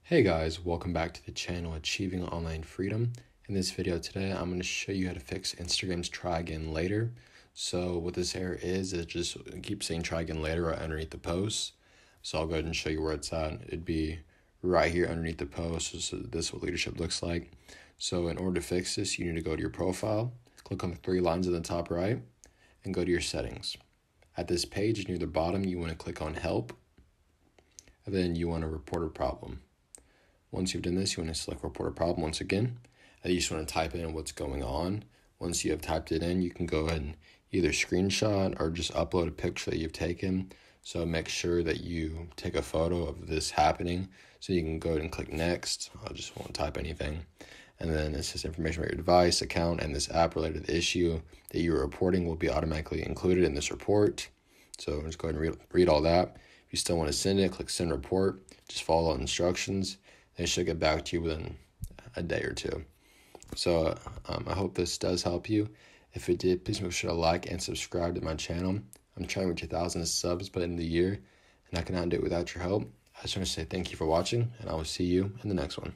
Hey guys, welcome back to the channel Achieving Online Freedom. In this video today, I'm going to show you how to fix Instagram's try again later. So what this error is, it just keeps saying try again later right underneath the post. So I'll go ahead and show you where it's at. It'd be right here underneath the post. So this is what leadership looks like. So in order to fix this, you need to go to your profile, click on the three lines in the top right, and go to your settings. At this page near the bottom, you want to click on help, and then you want to report a problem. Once you've done this, you want to select report a problem once again, and you just want to type in what's going on. Once you have typed it in, you can go ahead and either screenshot or just upload a picture that you've taken. So make sure that you take a photo of this happening, so you can go ahead and click next. I just won't type anything. And then it says information about your device, account, and this app related to the issue that you're reporting will be automatically included in this report. So just go ahead and read all that. If you still want to send it, click send report. Just follow the instructions. They should get back to you within a day or two. So I hope this does help you. If it did, please make sure to like and subscribe to my channel. I'm trying to reach 1,000 subs by the end of the year, and I cannot do it without your help. I just want to say thank you for watching, and I will see you in the next one.